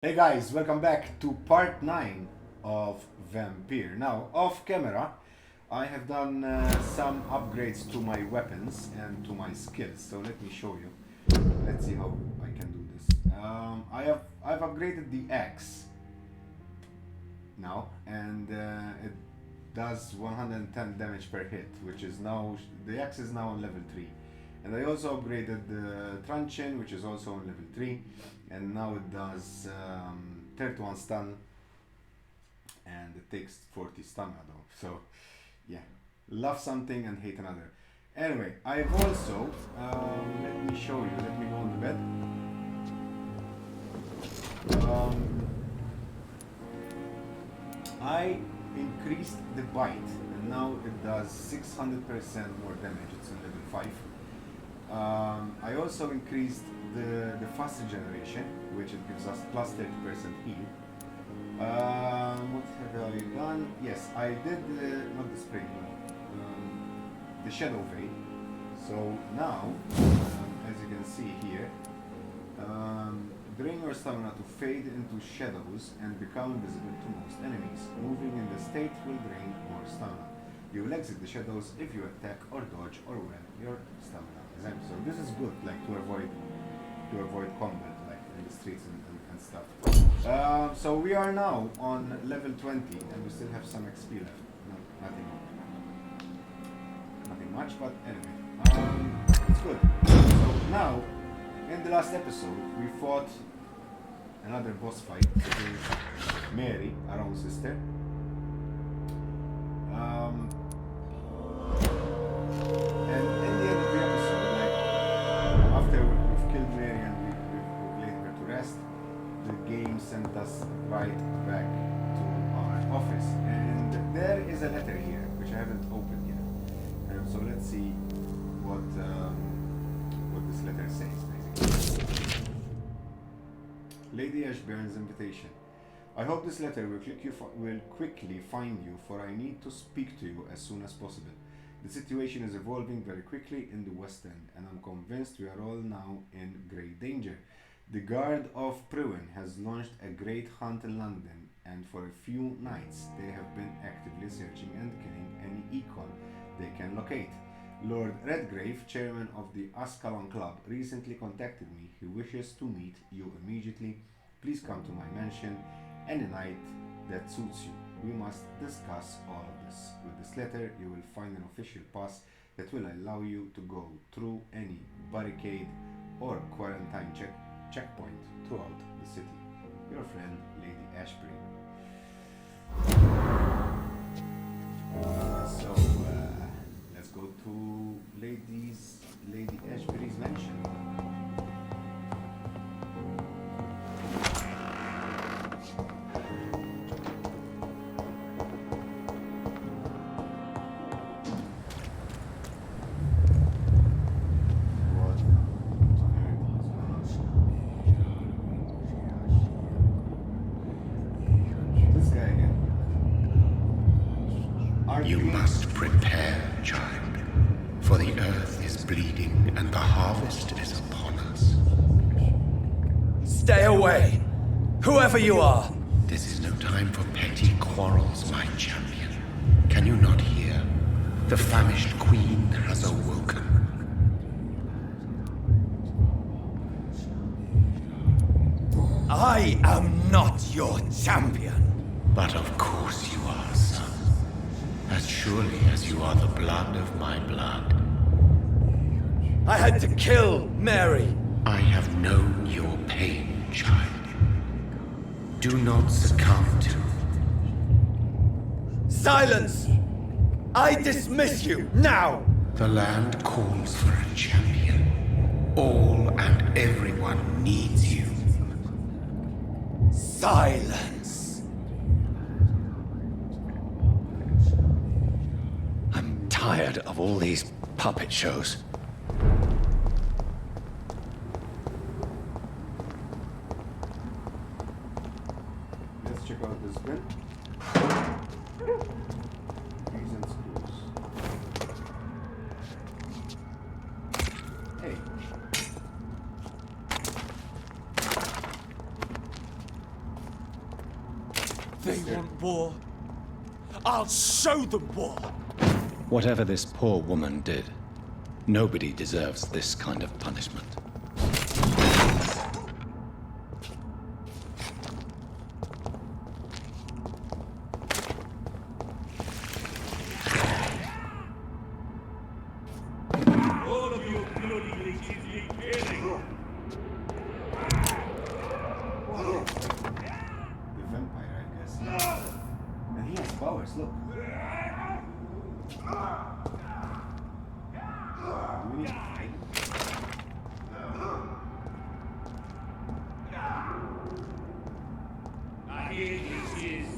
Hey guys, welcome back to part 9 of Vampyr. Now, off camera, I have done some upgrades to my weapons and to my skills. So let me show you. Let's see how I can do this. I've upgraded the axe now, and it does 110 damage per hit, which is now the axe is now on level 3. And I also upgraded the truncheon, which is also on level 3, and now it does 31 stun, and it takes 40 stamina though. So yeah, love something and hate another. Anyway, I've also, let me show you, let me go on the bed. I increased the bite, and now it does 600% more damage. It's on level 5. I also increased the fast regeneration, which it gives us plus 30% heal. What have I done? Yes, I did not the spring, but the shadow veil. So now, as you can see here, drain your stamina to fade into shadows and become invisible to most enemies. Moving in the state will drain more stamina. You will exit the shadows if you attack or dodge or when your stamina is empty. So this is good, like to avoid combat, like in the streets and stuff. So we are now on level 20, and we still have some XP left. Nothing much, but anyway, it's good. So now, in the last episode, we fought another boss fight with Mary, our own sister. And in the end of the episode, like after we've killed Mary and we've laid her to rest, the game sent us right back to our office. And there is a letter here, which I haven't opened yet. So let's see what this letter says, basically. Lady Ashbury's invitation. I hope this letter will quickly find you, for I need to speak to you as soon as possible. The situation is evolving very quickly in the West End, and I'm convinced we are all now in great danger. The Guard of Pruin has launched a great hunt in London, and for a few nights they have been actively searching and killing any econ they can locate. Lord Redgrave, chairman of the Skal Club, recently contacted me. He wishes to meet you immediately. Please come to my mansion any night that suits you. We must discuss all of this. With this letter, you will find an official pass that will allow you to go through any barricade or quarantine checkpoint throughout the city. Your friend, Lady Ashbury. Let's go to Lady Ashbury's mansion. You must prepare, child, for the earth is bleeding and the harvest is upon us. Stay away, whoever you are. This is no time for petty quarrels, my champion. Can you not hear? The famished queen has awoken. I am not your champion. But of course you are, son. As surely as you are the blood of my blood. I had to kill Mary. I have known your pain, child. Do not succumb to... Silence! I dismiss you, now! The land calls for a champion. All and everyone needs you. Silence! I'm tired of all these puppet shows. Let's check out this bin. These and screws. Hey. They want war. I'll show them war. Whatever this poor woman did, nobody deserves this kind of punishment. All of you bloody leeches need killing. The vampire, I guess. And he has powers, look. Do we need to fight? I hear this is.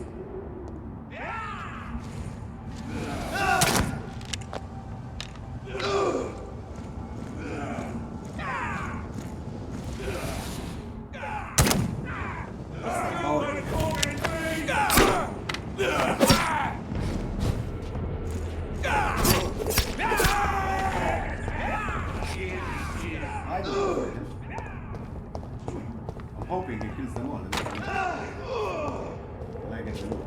I don't know him. I'm hoping he kills them all and then I get the loot.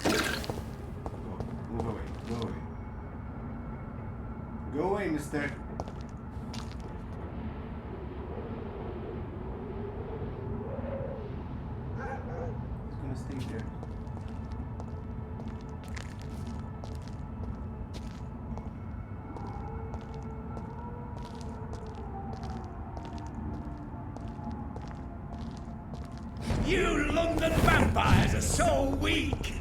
Go. Move away. Go away. Go away, mister. He's gonna stay there. You London vampires are so weak!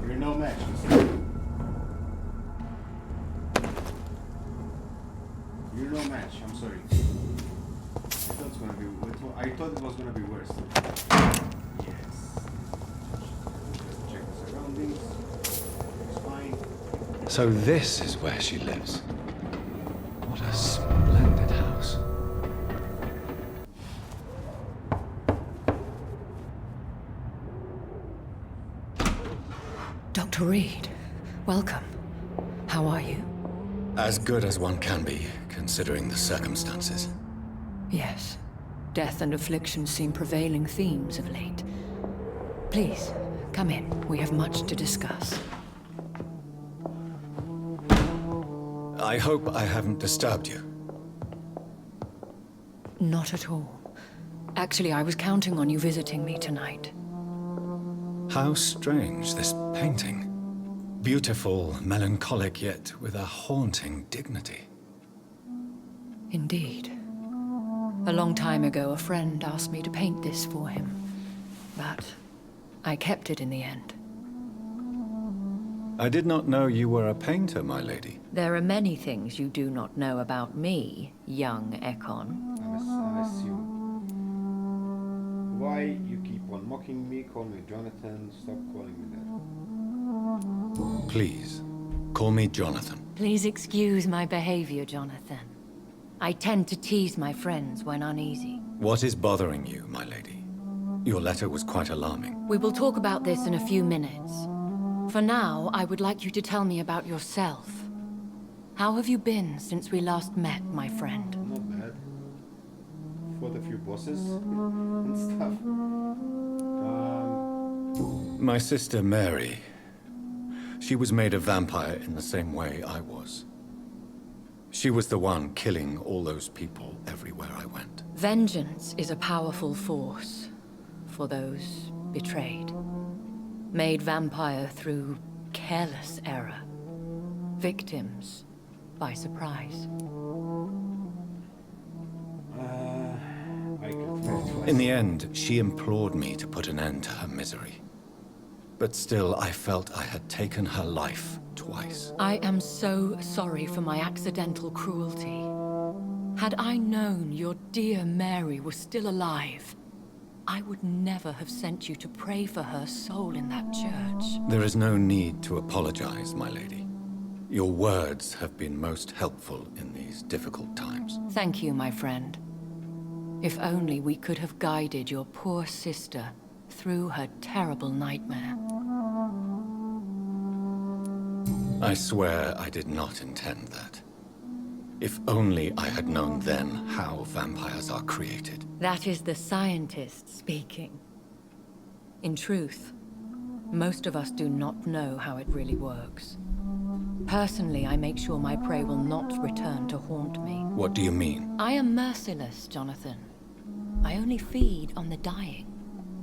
You're no match, mister. You're no match, I'm sorry. I thought it was gonna be worse. Yes. Just check the surroundings. It's fine. So this is where she lives. What a splendid house. Dr. Reid, welcome. How are you? As good as one can be, considering the circumstances. Yes. Death and affliction seem prevailing themes of late. Please, come in. We have much to discuss. I hope I haven't disturbed you. Not at all. Actually, I was counting on you visiting me tonight. How strange, this painting. Beautiful, melancholic, yet with a haunting dignity. Indeed. A long time ago, a friend asked me to paint this for him. But I kept it in the end. I did not know you were a painter, my lady. There are many things you do not know about me, young Ekon. Unless you... Why you keep on mocking me? Call me Jonathan. Stop calling me that. Please, call me Jonathan. Please excuse my behavior, Jonathan. I tend to tease my friends when uneasy. What is bothering you, my lady? Your letter was quite alarming. We will talk about this in a few minutes. For now, I would like you to tell me about yourself. How have you been since we last met, my friend? Not bad. Fought a few bosses and stuff. My sister Mary. She was made a vampire in the same way I was. She was the one killing all those people everywhere I went. Vengeance is a powerful force for those betrayed. Made vampire through careless error. Victims by surprise. I killed her twice. In the end, she implored me to put an end to her misery. But still, I felt I had taken her life twice. I am so sorry for my accidental cruelty. Had I known your dear Mary was still alive, I would never have sent you to pray for her soul in that church. There is no need to apologize, my lady. Your words have been most helpful in these difficult times. Thank you, my friend. If only we could have guided your poor sister through her terrible nightmare. I swear I did not intend that. If only I had known then how vampires are created. That is the scientist speaking. In truth, most of us do not know how it really works. Personally, I make sure my prey will not return to haunt me. What do you mean? I am merciless, Jonathan. I only feed on the dying,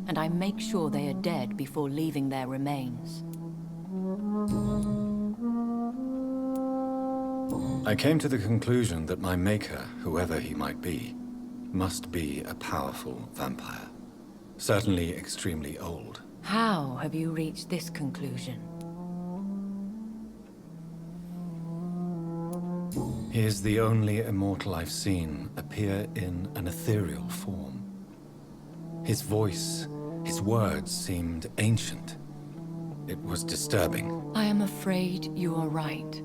and I make sure they are dead before leaving their remains. I came to the conclusion that my maker, whoever he might be, must be a powerful vampire. Certainly extremely old. How have you reached this conclusion? He is the only immortal I've seen appear in an ethereal form. His voice, his words seemed ancient. It was disturbing. I am afraid you are right.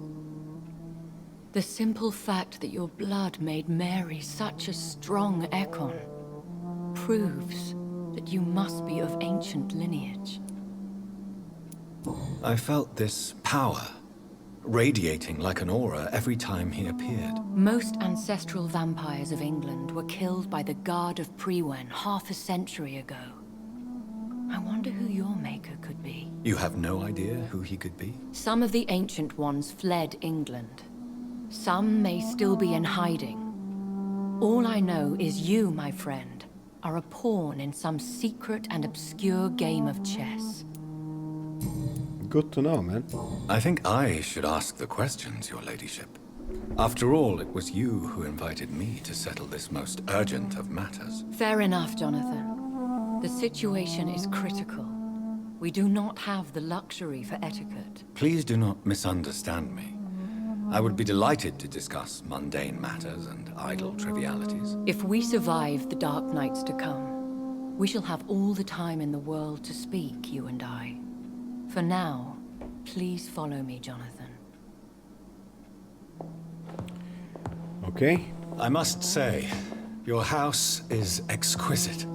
The simple fact that your blood made Mary such a strong Ekon proves that you must be of ancient lineage. I felt this power, radiating like an aura every time he appeared. Most ancestral vampires of England were killed by the Guard of Prewen half a century ago. I wonder who your maker could be. You have no idea who he could be? Some of the ancient ones fled England. Some may still be in hiding. All I know is you, my friend, are a pawn in some secret and obscure game of chess. Good to know, man. I think I should ask the questions, your ladyship. After all, it was you who invited me to settle this most urgent of matters. Fair enough, Jonathan. The situation is critical. We do not have the luxury for etiquette. Please do not misunderstand me. I would be delighted to discuss mundane matters and idle trivialities. If we survive the dark nights to come, we shall have all the time in the world to speak, you and I. For now, please follow me, Jonathan. Okay. I must say, your house is exquisite.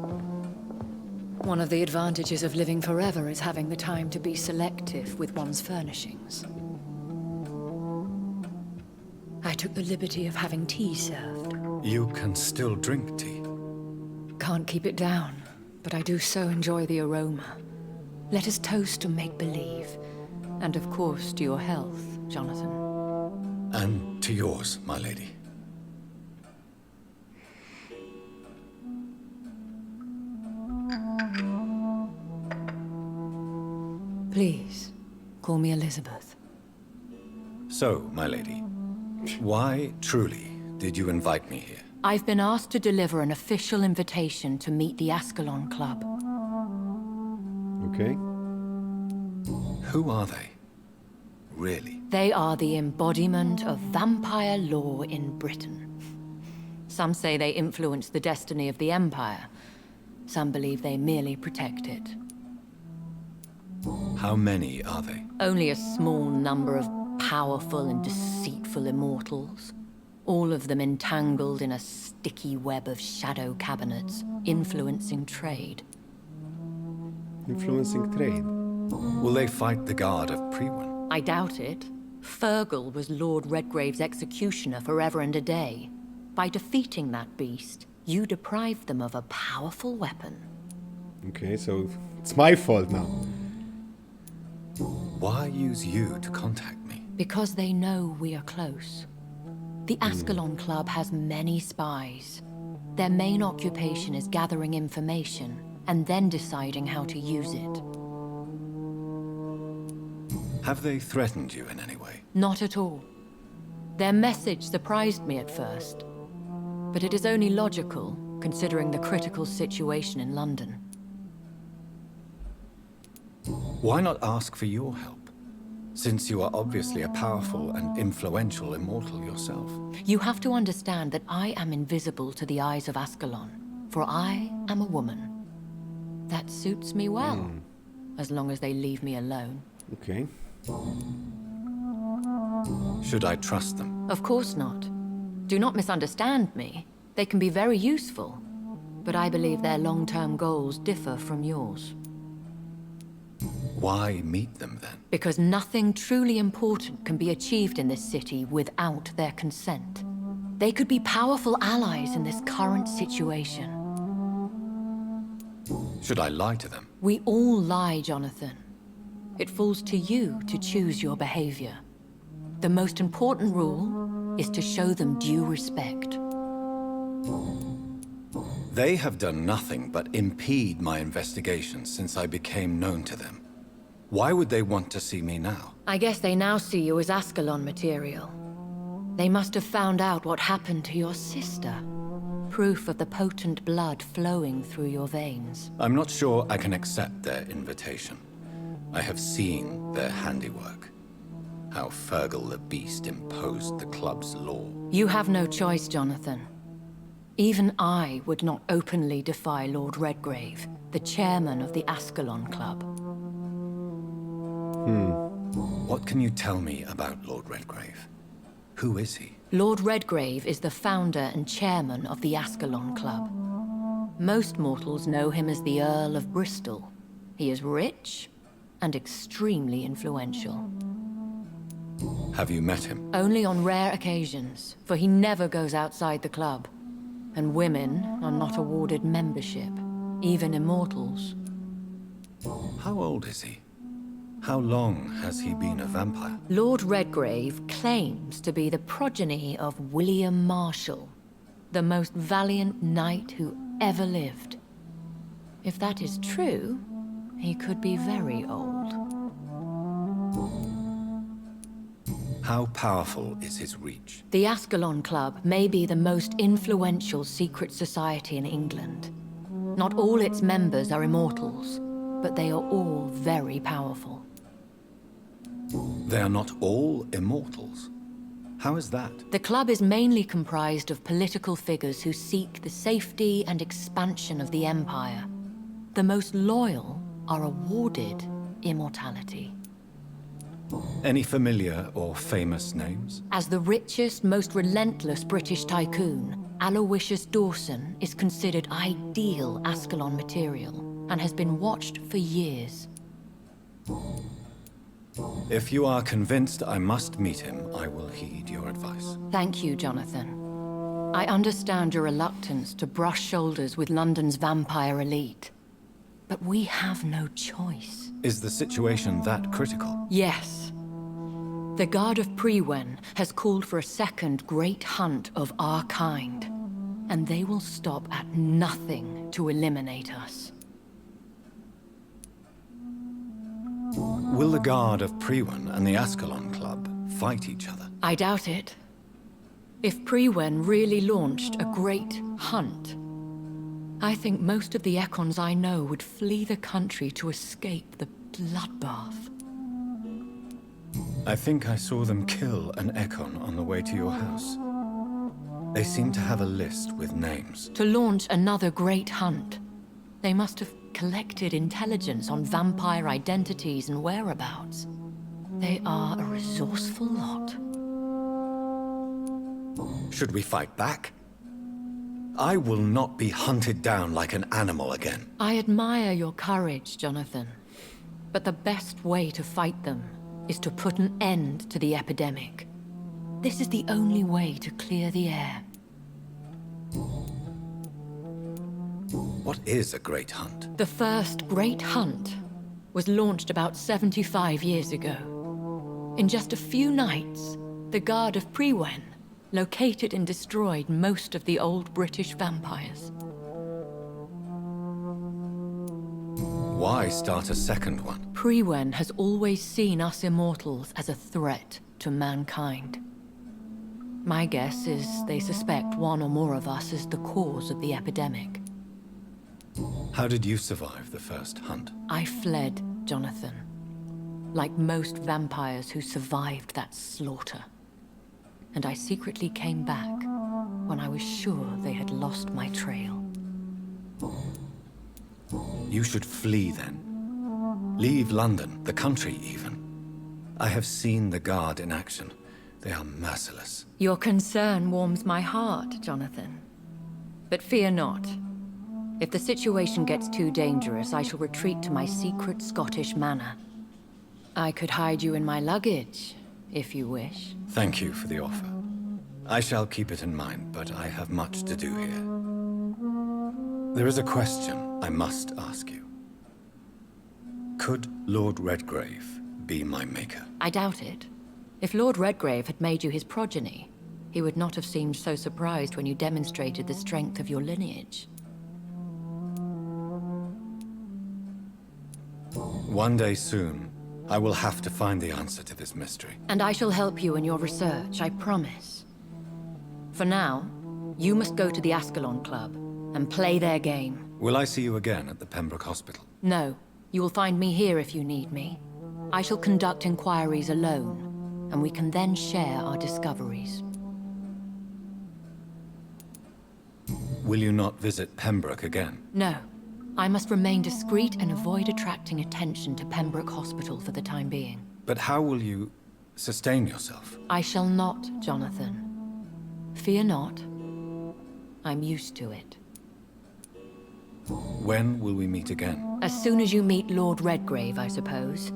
One of the advantages of living forever is having the time to be selective with one's furnishings. I took the liberty of having tea served. You can still drink tea. Can't keep it down, but I do so enjoy the aroma. Let us toast to make-believe. And of course, to your health, Jonathan. And to yours, my lady. Please, call me Elizabeth. So, my lady, why, truly, did you invite me here? I've been asked to deliver an official invitation to meet the Ascalon Club. Okay. Who are they? Really? They are the embodiment of vampire law in Britain. Some say they influence the destiny of the Empire. Some believe they merely protect it. How many are they? Only a small number of powerful and deceitful immortals. All of them entangled in a sticky web of shadow cabinets, influencing trade. Influencing trade. Will they fight the Guard of Prewen? I doubt it. Fergal was Lord Redgrave's executioner forever and a day. By defeating that beast, you deprived them of a powerful weapon. Okay, so it's my fault now. Why use you to contact me? Because they know we are close. The Ascalon Club has many spies. Their main occupation is gathering information and then deciding how to use it. Have they threatened you in any way? Not at all. Their message surprised me at first. But it is only logical, considering the critical situation in London. Why not ask for your help? Since you are obviously a powerful and influential immortal yourself. You have to understand that I am invisible to the eyes of Ascalon, for I am a woman. That suits me well, as long as they leave me alone. Okay. Should I trust them? Of course not. Do not misunderstand me. They can be very useful, but I believe their long-term goals differ from yours. Why meet them then? Because nothing truly important can be achieved in this city without their consent. They could be powerful allies in this current situation. Should I lie to them? We all lie, Jonathan. It falls to you to choose your behavior. The most important rule is to show them due respect. They have done nothing but impede my investigation since I became known to them. Why would they want to see me now? I guess they now see you as Ascalon material. They must have found out what happened to your sister. Proof of the potent blood flowing through your veins. I'm not sure I can accept their invitation. I have seen their handiwork. How Fergal the Beast imposed the club's law. You have no choice, Jonathan. Even I would not openly defy Lord Redgrave, the chairman of the Ascalon Club. What can you tell me about Lord Redgrave? Who is he? Lord Redgrave is the founder and chairman of the Ascalon Club. Most mortals know him as the Earl of Bristol. He is rich and extremely influential. Have you met him? Only on rare occasions, for he never goes outside the club. And women are not awarded membership, even immortals. How old is he? How long has he been a vampire? Lord Redgrave claims to be the progeny of William Marshall, the most valiant knight who ever lived. If that is true, he could be very old. How powerful is his reach? The Ascalon Club may be the most influential secret society in England. Not all its members are immortals, but they are all very powerful. They are not all immortals. How is that? The club is mainly comprised of political figures who seek the safety and expansion of the Empire. The most loyal are awarded immortality. Any familiar or famous names? As the richest, most relentless British tycoon, Aloysius Dawson is considered ideal Ascalon material and has been watched for years. If you are convinced I must meet him, I will heed your advice. Thank you, Jonathan. I understand your reluctance to brush shoulders with London's vampire elite. But we have no choice. Is the situation that critical? Yes. The Guard of Prewen has called for a second great hunt of our kind. And they will stop at nothing to eliminate us. Will the Guard of Prewen and the Ascalon Club fight each other? I doubt it. If Prewen really launched a great hunt, I think most of the Ekons I know would flee the country to escape the bloodbath. I think I saw them kill an Ekon on the way to your house. They seem to have a list with names. To launch another great hunt, they must have collected intelligence on vampire identities and whereabouts. They are a resourceful lot. Should we fight back? I will not be hunted down like an animal again. I admire your courage, Jonathan. But the best way to fight them is to put an end to the epidemic. This is the only way to clear the air. What is a great hunt? The first great hunt was launched about 75 years ago. In just a few nights, the Guard of Prewen located and destroyed most of the old British vampires. Why start a second one? Prewen has always seen us immortals as a threat to mankind. My guess is they suspect one or more of us as the cause of the epidemic. How did you survive the first hunt? I fled, Jonathan. Like most vampires who survived that slaughter. And I secretly came back when I was sure they had lost my trail. You should flee then. Leave London, the country even. I have seen the Guard in action. They are merciless. Your concern warms my heart, Jonathan. But fear not. If the situation gets too dangerous, I shall retreat to my secret Scottish manor. I could hide you in my luggage, if you wish. Thank you for the offer. I shall keep it in mind, but I have much to do here. There is a question I must ask you. Could Lord Redgrave be my maker? I doubt it. If Lord Redgrave had made you his progeny, he would not have seemed so surprised when you demonstrated the strength of your lineage. One day soon, I will have to find the answer to this mystery. And I shall help you in your research, I promise. For now, you must go to the Ascalon Club and play their game. Will I see you again at the Pembroke Hospital? No, you will find me here if you need me. I shall conduct inquiries alone, and we can then share our discoveries. Will you not visit Pembroke again? No. I must remain discreet and avoid attracting attention to Pembroke Hospital for the time being. But how will you sustain yourself? I shall not, Jonathan. Fear not. I'm used to it. When will we meet again? As soon as you meet Lord Redgrave, I suppose.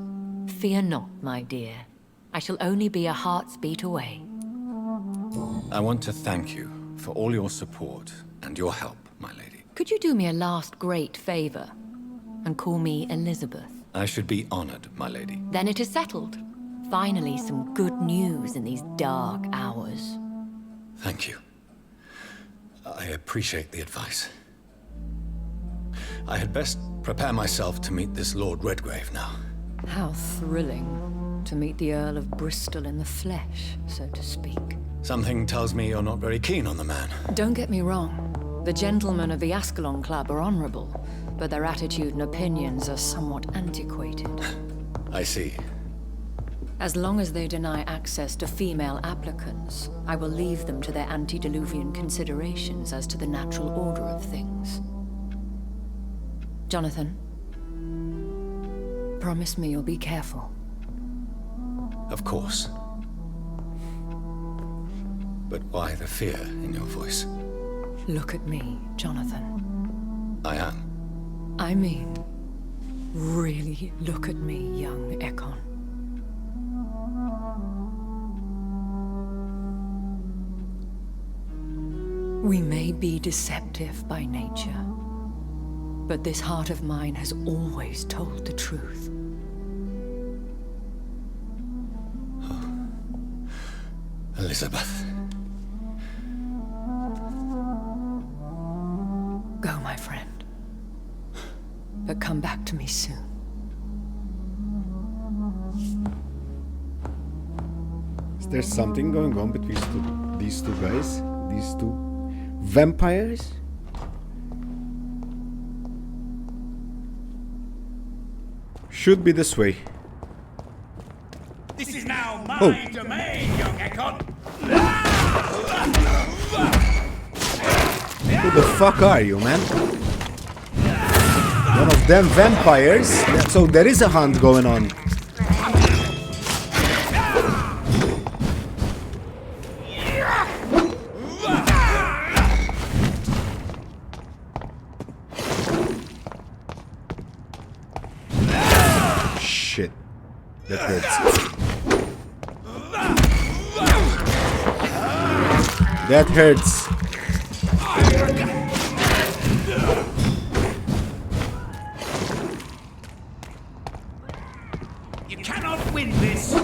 Fear not, my dear. I shall only be a heart's beat away. I want to thank you for all your support and your help, my lady. Could you do me a last great favor and call me Elizabeth? I should be honored, my lady. Then it is settled. Finally, some good news in these dark hours. Thank you. I appreciate the advice. I had best prepare myself to meet this Lord Redgrave now. How thrilling to meet the Earl of Bristol in the flesh, so to speak. Something tells me you're not very keen on the man. Don't get me wrong. The gentlemen of the Ascalon Club are honorable, but their attitude and opinions are somewhat antiquated. I see. As long as they deny access to female applicants, I will leave them to their antediluvian considerations as to the natural order of things. Jonathan, promise me you'll be careful. Of course. But why the fear in your voice? Look at me, Jonathan. I am. I mean, really look at me, young Ekon. We may be deceptive by nature, but this heart of mine has always told the truth. Elizabeth. Go, my friend. But come back to me soon. Is there something going on between these two guys? These two vampires? Should be this way. This is now my domain, young Ekon. Who the fuck are you, man? One of them vampires? So there is a hunt going on. Shit. That hurts. That hurts. You cannot win this.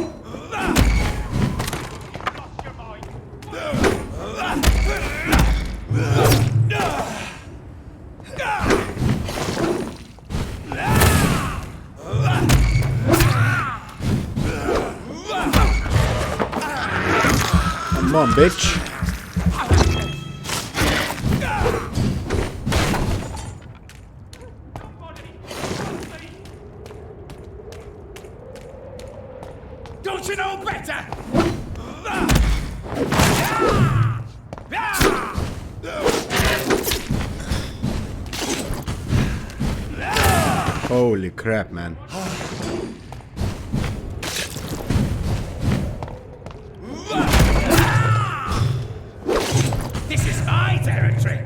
Come on, bitch. Don't you know better? Holy crap, man. This is my territory.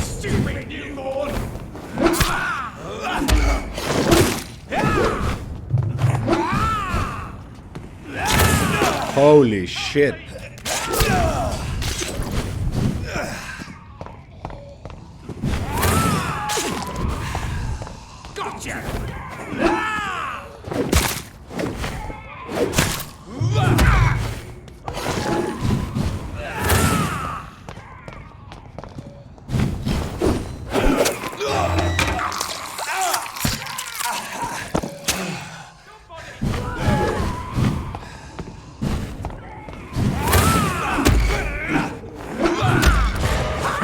Stupid newborn. Holy shit. Gotcha.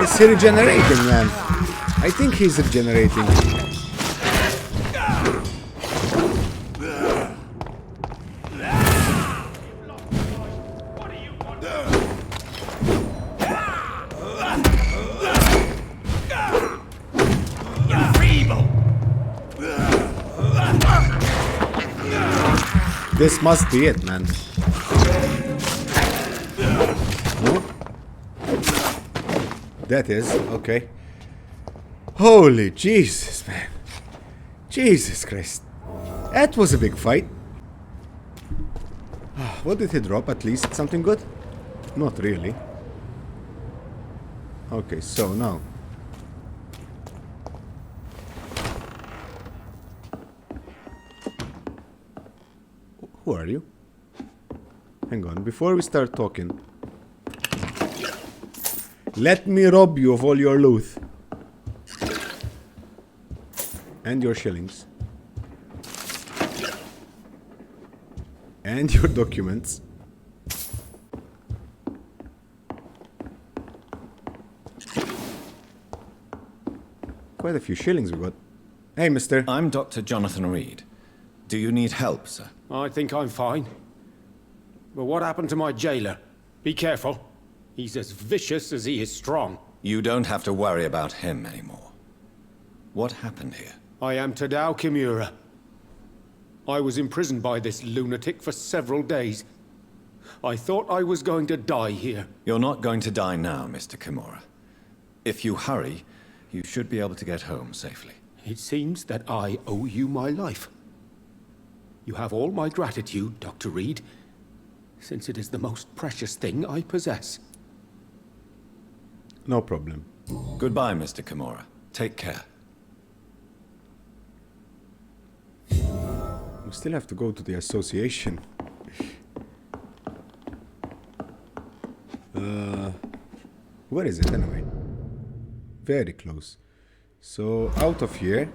Is he regenerating, man? I think he's regenerating. You're feeble. This must be it, man. No? That is, okay. Holy Jesus, man. Jesus Christ. That was a big fight. What did he drop? At least something good? Not really. Okay, so now. Who are you? Hang on, before we start talking. Let me rob you of all your loot. And your shillings. And your documents. Quite a few shillings we got. Hey, mister. I'm Dr. Jonathan Reid. Do you need help, sir? I think I'm fine. But what happened to my jailer? Be careful. He's as vicious as he is strong. You don't have to worry about him anymore. What happened here? I am Tadao Kimura. I was imprisoned by this lunatic for several days. I thought I was going to die here. You're not going to die now, Mr. Kimura. If you hurry, you should be able to get home safely. It seems that I owe you my life. You have all my gratitude, Dr. Reid, since it is the most precious thing I possess. No problem. Goodbye, Mr. Kimura. Take care. We still have to go to the association. Where is it anyway? Very close. So, out of here.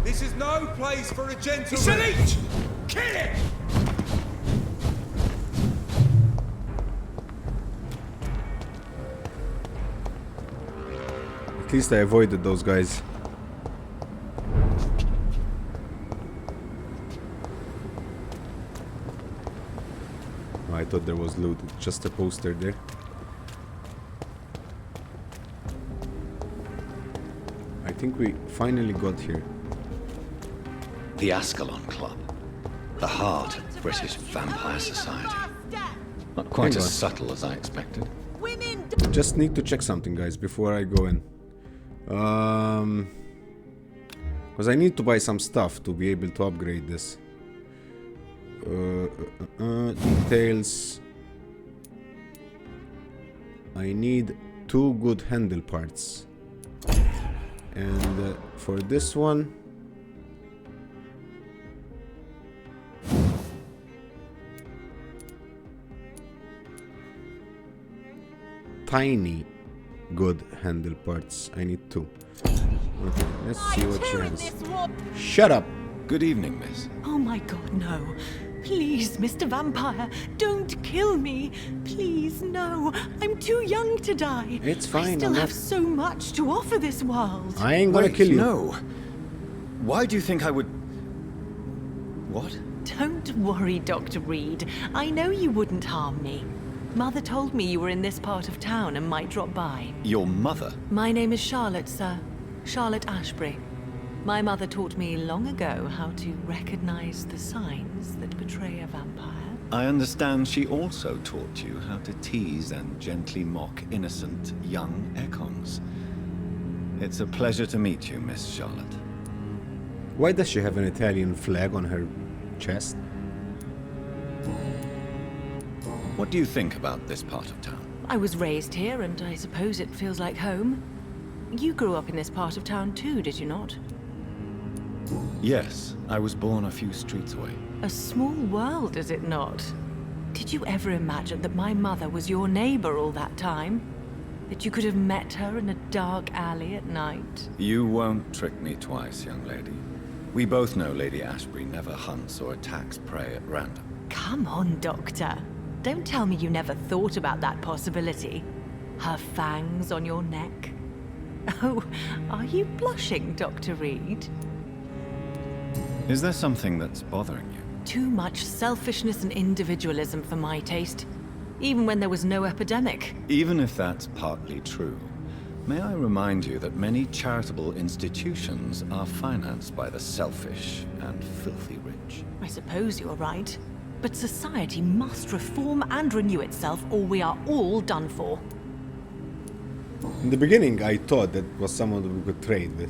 This is no place for a gentleman. It's a leech! Kill it! At least I avoided those guys. Oh, I thought there was loot. It's just a poster there. I think we finally got here. The Ascalon Club. The heart of British vampire society. Not quite Hang as on. subtle as I expected. Just need to check something, guys, before I go in. Because I need to buy some stuff to be able to upgrade this. Details. I need 2 good handle parts. And for this one, tiny good handle parts. I need 2. Okay, let's see what she has. Shut up! Good evening, miss. Oh my god, no. Please, Mr. Vampire, don't kill me. Please, no. I'm too young to die. It's fine, I still I'm have not- so much to offer this world. I ain't gonna kill you. No. Why do you think I would... What? Don't worry, Dr. Reid. I know you wouldn't harm me. Mother told me you were in this part of town and might drop by. Your mother? My name is Charlotte, sir. Charlotte Ashbury. My mother taught me long ago how to recognize the signs that betray a vampire. I understand she also taught you how to tease and gently mock innocent young Ekons. It's a pleasure to meet you, Miss Charlotte. Why does she have an Italian flag on her chest? What do you think about this part of town? I was raised here, and I suppose it feels like home. You grew up in this part of town too, did you not? Yes, I was born a few streets away. A small world, is it not? Did you ever imagine that my mother was your neighbor all that time? That you could have met her in a dark alley at night? You won't trick me twice, young lady. We both know Lady Ashbury never hunts or attacks prey at random. Come on, Doctor. Don't tell me you never thought about that possibility. Her fangs on your neck. Oh, are you blushing, Dr. Reid? Is there something that's bothering you? Too much selfishness and individualism for my taste. Even when there was no epidemic. Even if that's partly true, may I remind you that many charitable institutions are financed by the selfish and filthy rich. I suppose you're right. But society must reform and renew itself, or we are all done for. In the beginning, I thought that was someone that we could trade with.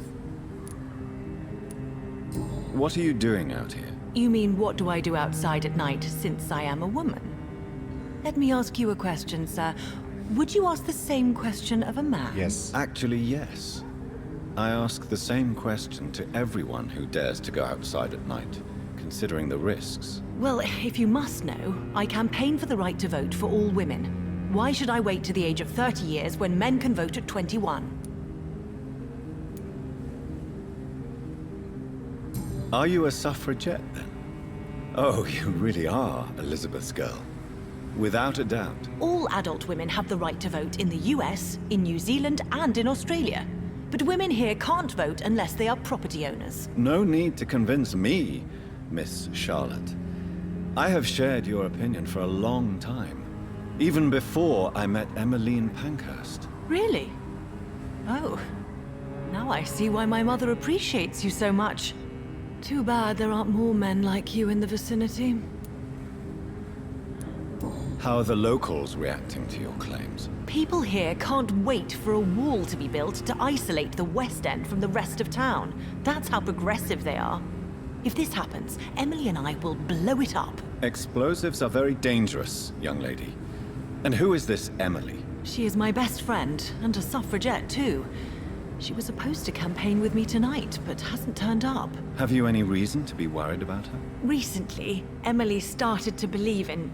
What are you doing out here? You mean, what do I do outside at night since I am a woman? Let me ask you a question, sir. Would you ask the same question of a man? Yes. Actually, yes. I ask the same question to everyone who dares to go outside at night, considering the risks. Well, if you must know, I campaign for the right to vote for all women. Why should I wait to the age of 30 years when men can vote at 21? Are you a suffragette, then? Oh, you really are Elizabeth's girl. Without a doubt. All adult women have the right to vote in the US, in New Zealand, and in Australia. But women here can't vote unless they are property owners. No need to convince me, Miss Charlotte. I have shared your opinion for a long time. Even before I met Emelyne Pankhurst. Really? Oh. Now I see why my mother appreciates you so much. Too bad there aren't more men like you in the vicinity. How are the locals reacting to your claims? People here can't wait for a wall to be built to isolate the West End from the rest of town. That's how progressive they are. If this happens, Emily and I will blow it up. Explosives are very dangerous, young lady. And who is this Emily? She is my best friend, and a suffragette too. She was supposed to campaign with me tonight, but hasn't turned up. Have you any reason to be worried about her? Recently, Emily started to believe in...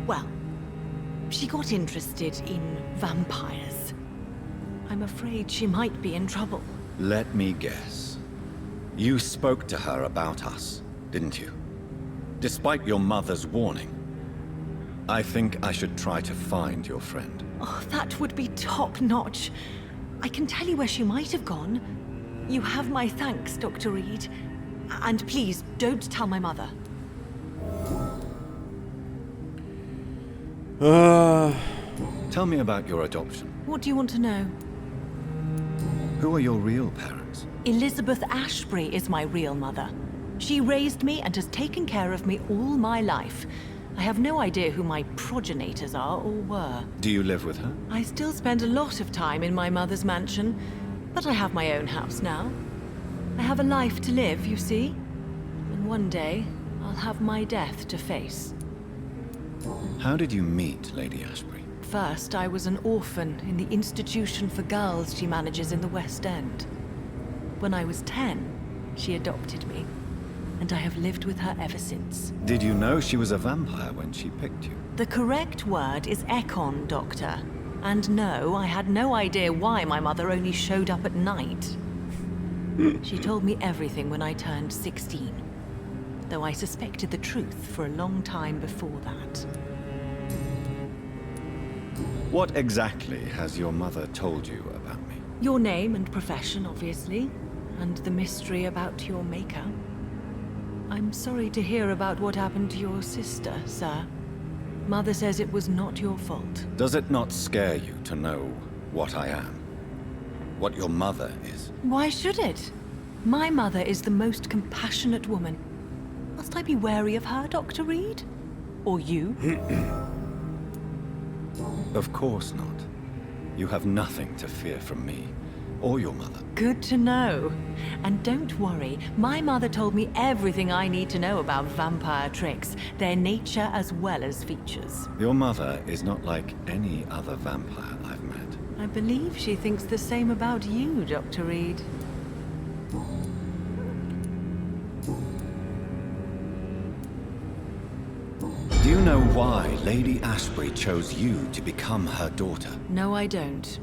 well, she got interested in vampires. I'm afraid she might be in trouble. Let me guess. You spoke to her about us, didn't you? Despite your mother's warning. I think I should try to find your friend. Oh, that would be top-notch. I can tell you where she might have gone. You have my thanks, Dr. Reid. And please, don't tell my mother. Tell me about your adoption. What do you want to know? Who are your real parents? Elizabeth Ashbury is my real mother. She raised me and has taken care of me all my life. I have no idea who my progenitors are or were. Do you live with her? I still spend a lot of time in my mother's mansion, but I have my own house now. I have a life to live, you see. And one day, I'll have my death to face. How did you meet Lady Ashbury? First, I was an orphan in the institution for girls she manages in the West End. When I was 10, she adopted me, and I have lived with her ever since. Did you know she was a vampire when she picked you? The correct word is Ekon, Doctor. And no, I had no idea why my mother only showed up at night. She told me everything when I turned 16, though I suspected the truth for a long time before that. What exactly has your mother told you about me? Your name and profession, obviously, and the mystery about your maker. I'm sorry to hear about what happened to your sister, sir. Mother says it was not your fault. Does it not scare you to know what I am? What your mother is? Why should it? My mother is the most compassionate woman. Must I be wary of her, Dr. Reid? Or you? Of course not. You have nothing to fear from me, or your mother. Good to know. And don't worry, my mother told me everything I need to know about vampire tricks, their nature as well as features. Your mother is not like any other vampire I've met. I believe she thinks the same about you, Dr. Reid. Do you know why Lady Ashbury chose you to become her daughter? No, I don't.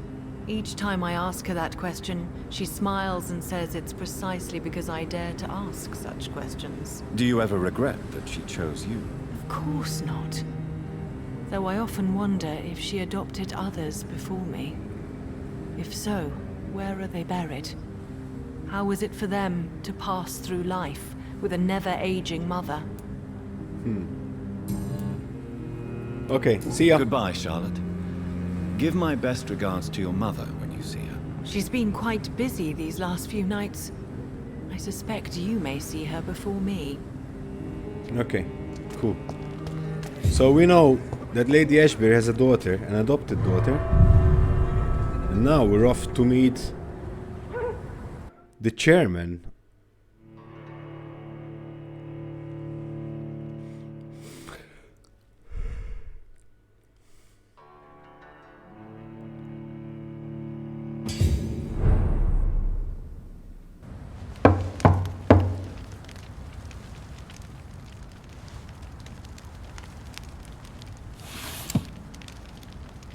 Each time I ask her that question, she smiles and says it's precisely because I dare to ask such questions. Do you ever regret that she chose you? Of course not. Though I often wonder if she adopted others before me. If so, where are they buried? How was it for them to pass through life with a never-aging mother? Okay, see ya. Goodbye, Charlotte. Give my best regards to your mother when you see her. She's been quite busy these last few nights. I suspect you may see her before me. Okay, cool. So we know that Lady Ashbury has a daughter, an adopted daughter. And now we're off to meet the chairman.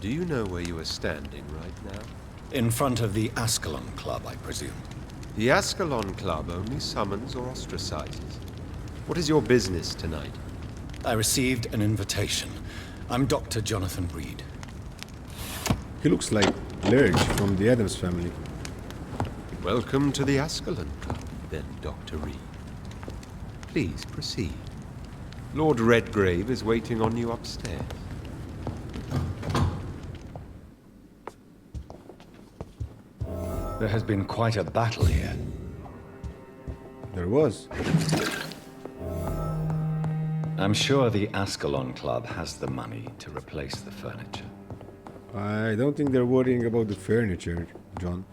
Do you know where you are standing right now? In front of the Ascalon Club, I presume. The Ascalon Club only summons or ostracizes. What is your business tonight? I received an invitation. I'm Dr. Jonathan Reid. He looks like Lurch from the Addams Family. Welcome to the Ascalon Club, then, Dr. Reid. Please proceed. Lord Redgrave is waiting on you upstairs. There has been quite a battle here. There was. I'm sure the Ascalon Club has the money to replace the furniture. I don't think they're worrying about the furniture, John.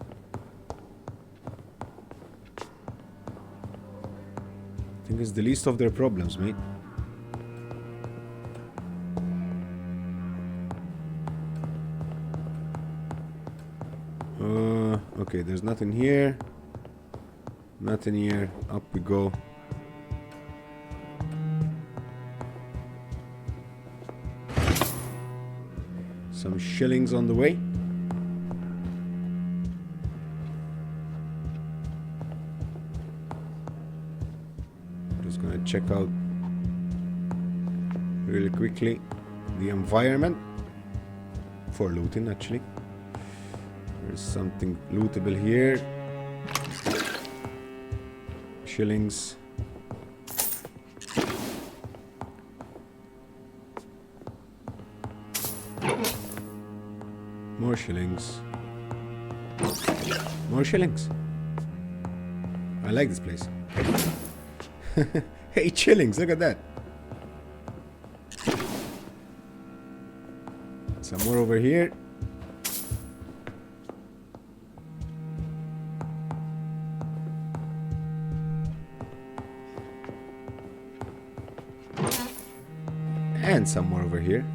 I think it's the least of their problems, mate. Okay, there's nothing here. Nothing here. Up we go. Some shillings on the way. Just gonna check out really quickly the environment for looting, actually. There's something lootable here. Shillings. More shillings. More shillings. I like this place. 8 shillings, look at that. Some more over here. And some more over here.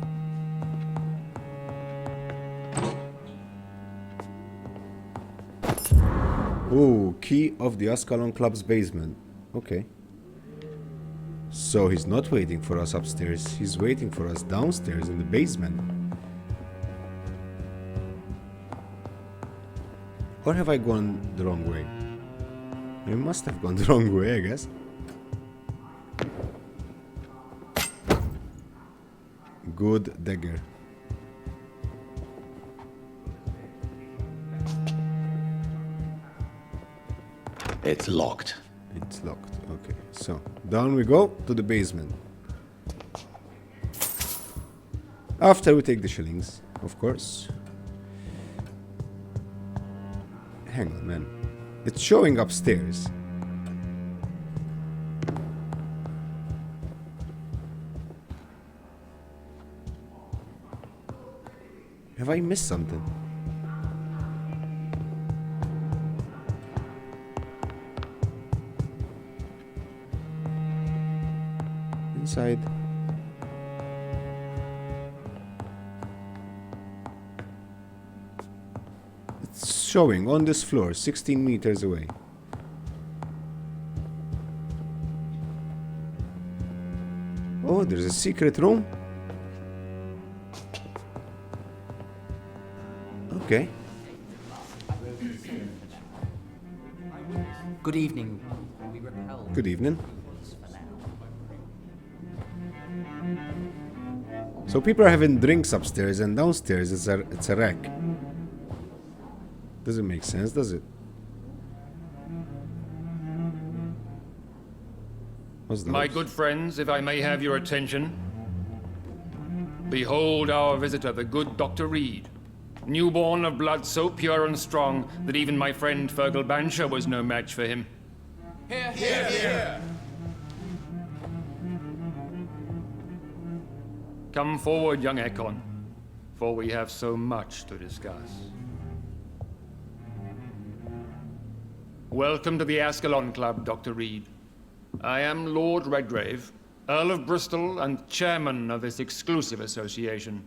Oh, key of the Ascalon Club's basement. Okay. So he's not waiting for us upstairs, he's waiting for us downstairs in the basement. Or have I gone the wrong way? I must have gone the wrong way, I guess. Good dagger. It's locked. It's locked. Okay, so down we go to the basement. After we take the shillings, of course. Hang on, man. It's showing upstairs. Have I missed something? Inside. It's showing on this floor, 16 meters away. Oh, there's a secret room. Okay. Good evening. We repelled. Good evening. So people are having drinks upstairs and downstairs it's a rack. Doesn't make sense, does it? What's My good friends, if I may have your attention. Behold our visitor, the good Dr. Reid. Newborn of blood so pure and strong that even my friend Fergal Bansher was no match for him. Here, here, here. Come forward, young Ekon, for we have so much to discuss. Welcome to the Ascalon Club, Dr. Reid. I am Lord Redgrave, Earl of Bristol and chairman of this exclusive association.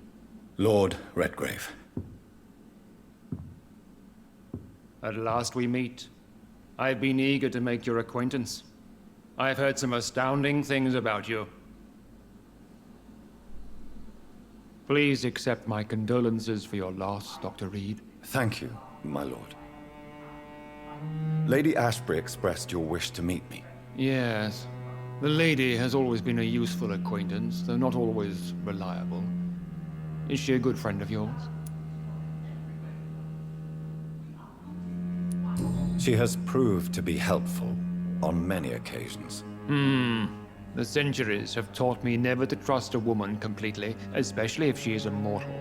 Lord Redgrave. At last we meet. I've been eager to make your acquaintance. I've heard some astounding things about you. Please accept my condolences for your loss, Dr. Reid. Thank you, my lord. Lady Ashbury expressed your wish to meet me. Yes. The lady has always been a useful acquaintance, though not always reliable. Is she a good friend of yours? She has proved to be helpful on many occasions. The centuries have taught me never to trust a woman completely, especially if she is a mortal.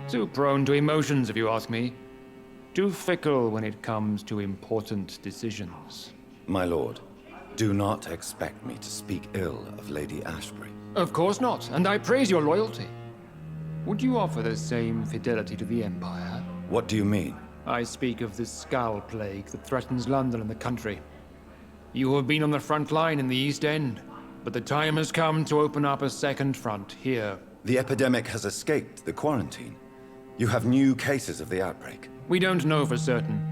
Too prone to emotions, if you ask me. Too fickle when it comes to important decisions. My lord, do not expect me to speak ill of Lady Ashbury. Of course not, and I praise your loyalty. Would you offer the same fidelity to the Empire? What do you mean? I speak of the Skal plague that threatens London and the country. You have been on the front line in the East End, but the time has come to open up a second front here. The epidemic has escaped the quarantine. You have new cases of the outbreak. We don't know for certain,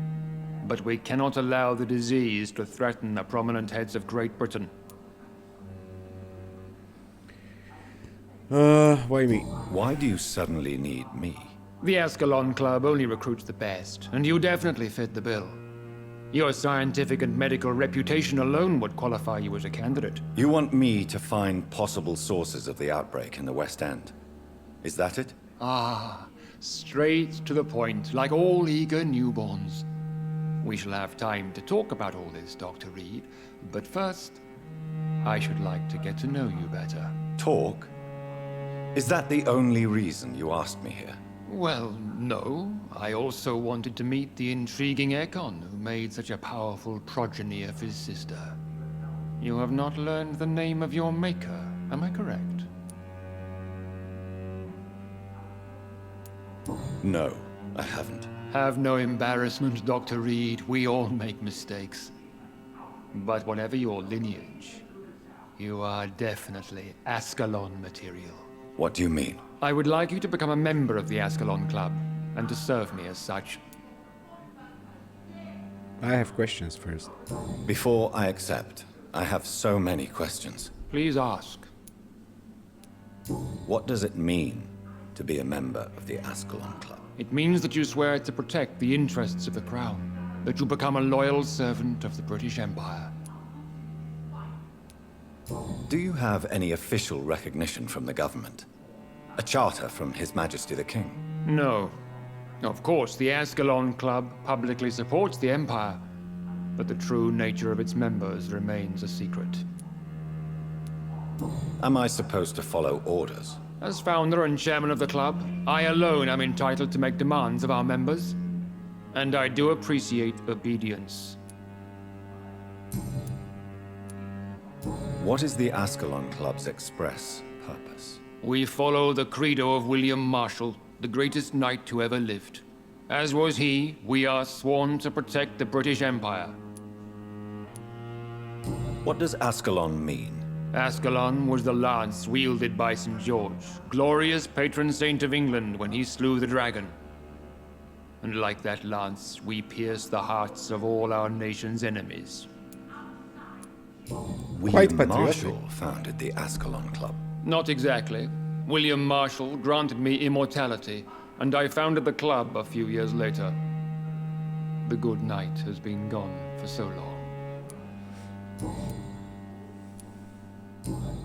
but we cannot allow the disease to threaten the prominent heads of Great Britain. Why me? Why do you suddenly need me? The Ascalon Club only recruits the best, and you definitely fit the bill. Your scientific and medical reputation alone would qualify you as a candidate. You want me to find possible sources of the outbreak in the West End. Is that it? Ah, straight to the point, like all eager newborns. We shall have time to talk about all this, Dr. Reid, but first, I should like to get to know you better. Talk? Is that the only reason you asked me here? Well, no. I also wanted to meet the intriguing Ekon, who made such a powerful progeny of his sister. You have not learned the name of your maker, am I correct? No, I haven't. Have no embarrassment, Dr. Reid. We all make mistakes. But whatever your lineage, you are definitely Ascalon material. What do you mean? I would like you to become a member of the Ascalon Club, and to serve me as such. I have questions first. Before I accept, I have so many questions. Please ask. What does it mean to be a member of the Ascalon Club? It means that you swear to protect the interests of the Crown, that you become a loyal servant of the British Empire. Do you have any official recognition from the government? A charter from His Majesty the King? No. Of course, the Ascalon Club publicly supports the Empire, but the true nature of its members remains a secret. Am I supposed to follow orders? As founder and chairman of the club, I alone am entitled to make demands of our members, and I do appreciate obedience. What is the Ascalon Club's express purpose? We follow the credo of William Marshall, the greatest knight who ever lived. As was he, we are sworn to protect the British Empire. What does Ascalon mean? Ascalon was the lance wielded by St. George, glorious patron saint of England when he slew the dragon. And like that lance, we pierce the hearts of all our nation's enemies. William Marshall founded the Ascalon Club. Not exactly. William Marshall granted me immortality, and I founded the club a few years later. The good knight has been gone for so long.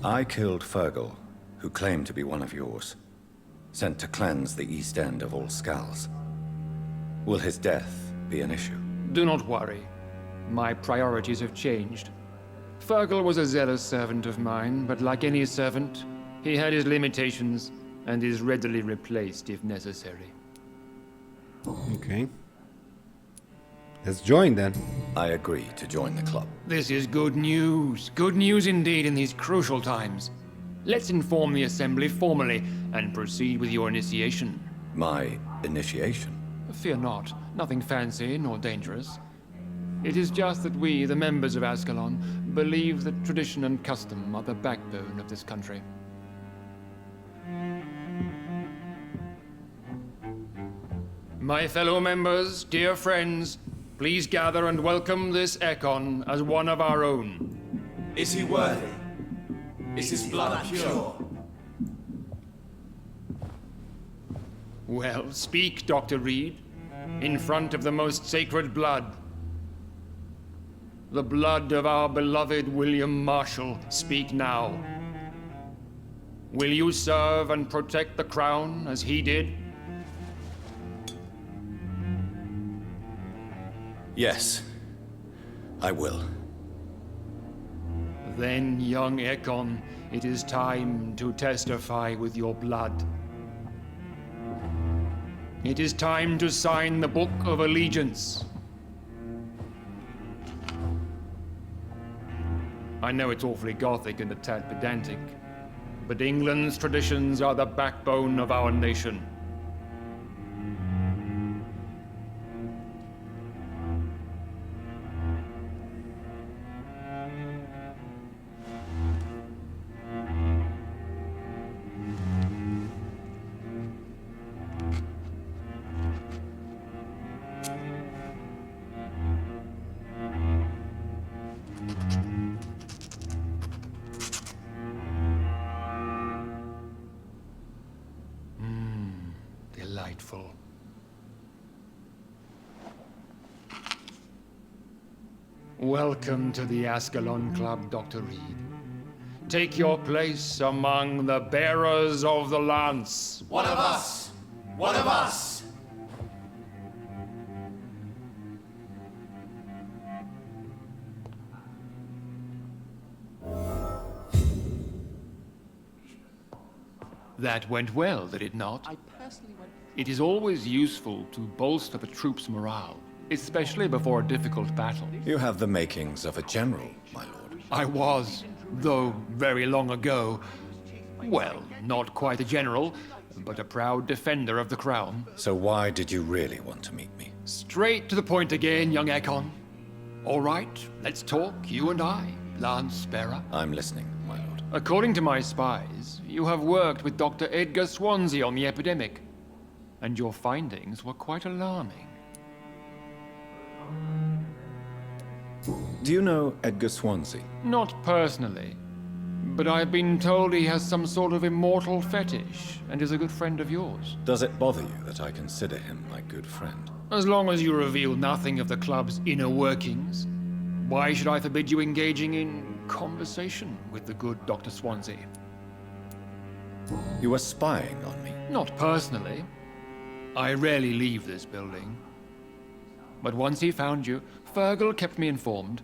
I killed Fergal, who claimed to be one of yours, sent to cleanse the East End of all Skals. Will his death be an issue? Do not worry. My priorities have changed. Fergal was a zealous servant of mine, but like any servant, he had his limitations and is readily replaced if necessary. Okay. Let's join then. I agree to join the club. This is good news. Good news indeed in these crucial times. Let's inform the Assembly formally and proceed with your initiation. My initiation? Fear not. Nothing fancy nor dangerous. It is just that we, the members of Ascalon, believe that tradition and custom are the backbone of this country. My fellow members, dear friends, please gather and welcome this Ekon as one of our own. Is he worthy? Is his blood pure? Well, speak, Dr. Reid, in front of the most sacred blood. The blood of our beloved William Marshall, speak now. Will you serve and protect the crown as he did? Yes, I will. Then, young Ekon, it is time to testify with your blood. It is time to sign the Book of Allegiance. I know it's awfully gothic and a tad pedantic, but England's traditions are the backbone of our nation. Delightful. Welcome to the Ascalon Club, Dr. Reid. Take your place among the bearers of the lance. One of us! One of us! That went well, did it not? It is always useful to bolster the troops' morale, especially before a difficult battle. You have the makings of a general, my lord. I was, though very long ago. Well, not quite a general, but a proud defender of the crown. So why did you really want to meet me? Straight to the point again, young Ekon. All right, let's talk, you and I, Lance Bearer. I'm listening, my lord. According to my spies, you have worked with Dr. Edgar Swansea on the epidemic, and your findings were quite alarming. Do you know Edgar Swansea? Not personally, but I've been told he has some sort of immortal fetish and is a good friend of yours. Does it bother you that I consider him my good friend? As long as you reveal nothing of the club's inner workings, why should I forbid you engaging in conversation with the good Dr. Swansea? You were spying on me? Not personally. I rarely leave this building. But once he found you, Fergal kept me informed.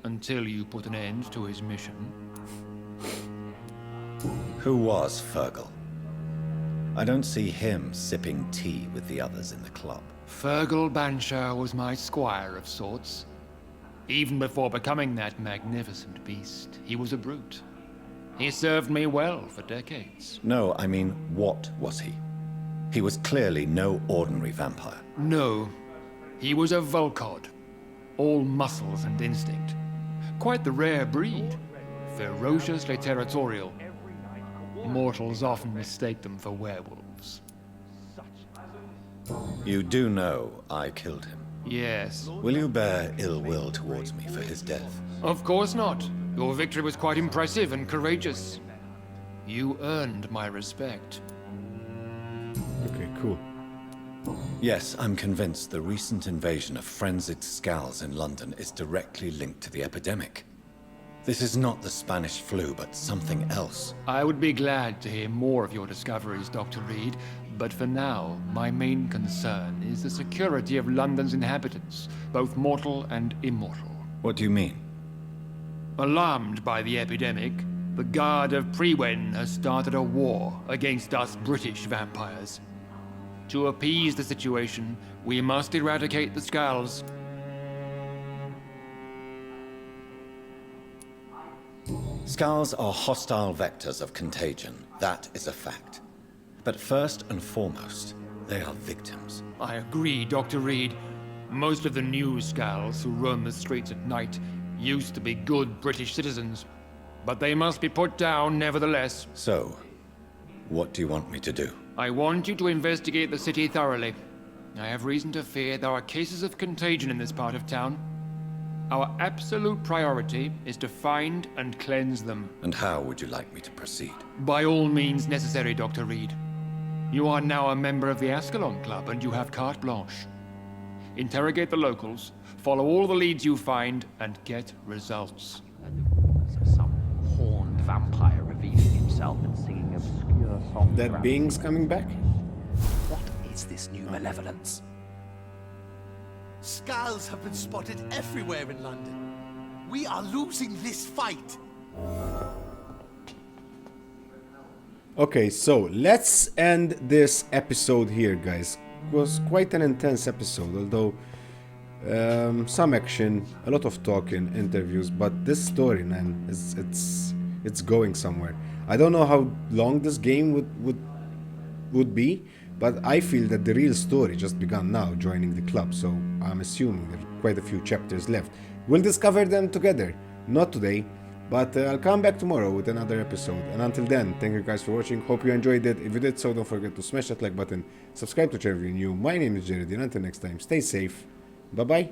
Until you put an end to his mission. Who was Fergal? I don't see him sipping tea with the others in the club. Fergal Banshire was my squire of sorts. Even before becoming that magnificent beast, he was a brute. He served me well for decades. No, I mean, what was he? He was clearly no ordinary vampire. No, he was a Volcod. All muscles and instinct. Quite the rare breed. Ferociously territorial. Mortals often mistake them for werewolves. You do know I killed him? Yes. Will you bear ill will towards me for his death? Of course not. Your victory was quite impressive and courageous. You earned my respect. Okay, cool. Yes, I'm convinced the recent invasion of frenzied Skals in London is directly linked to the epidemic. This is not the Spanish flu, but something else. I would be glad to hear more of your discoveries, Dr. Reid, but for now, my main concern is the security of London's inhabitants, both mortal and immortal. What do you mean? Alarmed by the epidemic, the Guard of Prewen has started a war against us British vampires. To appease the situation, we must eradicate the Skals. Skals are hostile vectors of contagion. That is a fact. But first and foremost, they are victims. I agree, Dr. Reid. Most of the new Skals who roam the streets at night used to be good British citizens. But they must be put down nevertheless. So, what do you want me to do? I want you to investigate the city thoroughly. I have reason to fear there are cases of contagion in this part of town. Our absolute priority is to find and cleanse them. And how would you like me to proceed? By all means necessary, Dr. Reid. You are now a member of the Ascalon Club and you have carte blanche. Interrogate the locals, follow all the leads you find, and get results. Some horned vampire revealing himself and singing obscure songs. That being's coming back? What is this new malevolence? Skals have been spotted everywhere in London. We are losing this fight. Okay, so let's end this episode here, guys. It was quite an intense episode, although some action, a lot of talking, interviews, but this story, man, it's going somewhere. I don't know how long this game would be, but I feel that the real story just begun now, joining the club, so I'm assuming there are quite a few chapters left. We'll discover them together, not today, but I'll come back tomorrow with another episode. And until then, thank you guys for watching, hope you enjoyed it. If you did so, don't forget to smash that like button, subscribe to the channel if you're new. My name is Jared, and until next time, stay safe, bye bye.